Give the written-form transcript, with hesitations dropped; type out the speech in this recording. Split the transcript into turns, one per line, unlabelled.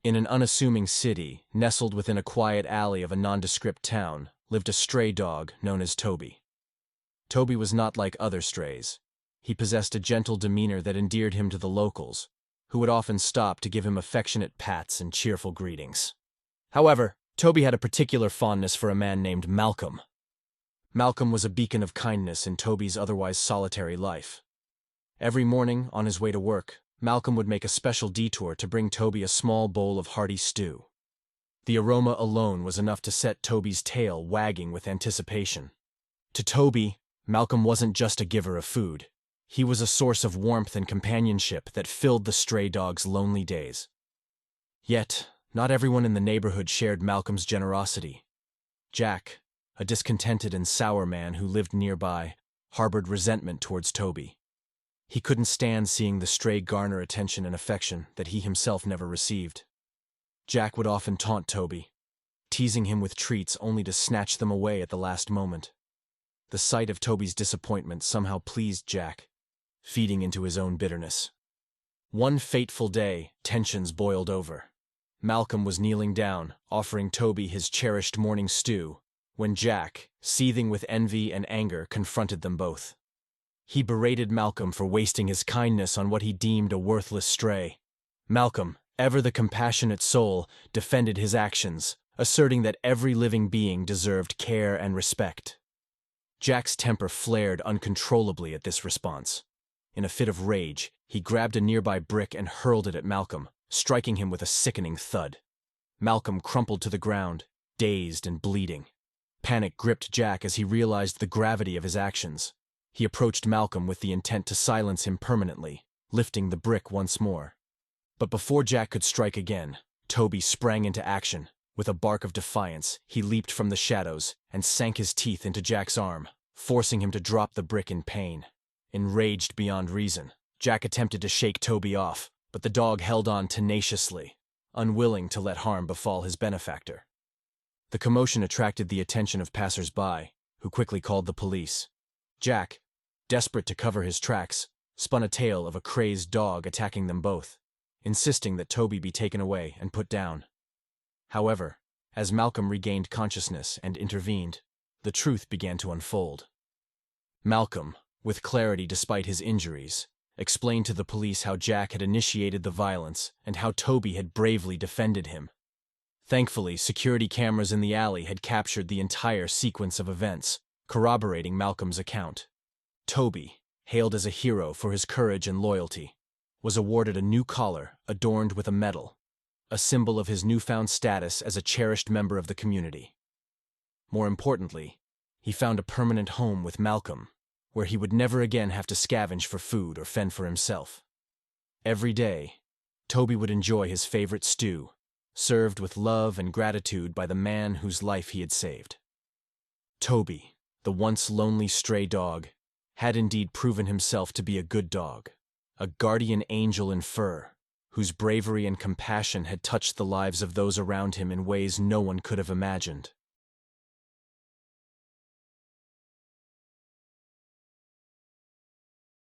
In an unassuming city, nestled within a quiet alley of a nondescript town, lived a stray dog known as Toby. Toby was not like other strays. He possessed a gentle demeanor that endeared him to the locals, who would often stop to give him affectionate pats and cheerful greetings. However, Toby had a particular fondness for a man named Malcom. Malcom was a beacon of kindness in Toby's otherwise solitary life. Every morning, on his way to work, Malcom would make a special detour to bring Toby a small bowl of hearty stew. The aroma alone was enough to set Toby's tail wagging with anticipation. To Toby, Malcom wasn't just a giver of food. He was a source of warmth and companionship that filled the stray dog's lonely days. Yet, not everyone in the neighborhood shared Malcom's generosity. Jack, a discontented and sour man who lived nearby, harbored resentment towards Toby. He couldn't stand seeing the stray garner attention and affection that he himself never received. Jack would often taunt Toby, teasing him with treats only to snatch them away at the last moment. The sight of Toby's disappointment somehow pleased Jack, feeding into his own bitterness. One fateful day, tensions boiled over. Malcom was kneeling down, offering Toby his cherished morning stew, when Jack, seething with envy and anger, confronted them both. He berated Malcom for wasting his kindness on what he deemed a worthless stray. Malcom, ever the compassionate soul, defended his actions, asserting that every living being deserved care and respect. Jack's temper flared uncontrollably at this response. In a fit of rage, he grabbed a nearby brick and hurled it at Malcom, striking him with a sickening thud. Malcom crumpled to the ground, dazed and bleeding. Panic gripped Jack as he realized the gravity of his actions. He approached Malcom with the intent to silence him permanently, lifting the brick once more. But before Jack could strike again, Toby sprang into action. With a bark of defiance, he leaped from the shadows and sank his teeth into Jack's arm, forcing him to drop the brick in pain. Enraged beyond reason, Jack attempted to shake Toby off, but the dog held on tenaciously, unwilling to let harm befall his benefactor. The commotion attracted the attention of passers-by, who quickly called the police. Jack, desperate to cover his tracks, spun a tale of a crazed dog attacking them both, insisting that Toby be taken away and put down. However, as Malcom regained consciousness and intervened, the truth began to unfold. Malcom, with clarity despite his injuries, explained to the police how Jack had initiated the violence and how Toby had bravely defended him. Thankfully, security cameras in the alley had captured the entire sequence of events, corroborating Malcom's account. Toby, hailed as a hero for his courage and loyalty, was awarded a new collar adorned with a medal, a symbol of his newfound status as a cherished member of the community. More importantly, he found a permanent home with Malcom, where he would never again have to scavenge for food or fend for himself. Every day, Toby would enjoy his favorite stew, served with love and gratitude by the man whose life he had saved. Toby, the once lonely stray dog, had indeed proven himself to be a good dog, a guardian angel in fur, whose bravery and compassion had touched the lives of those around him in ways no one could have imagined.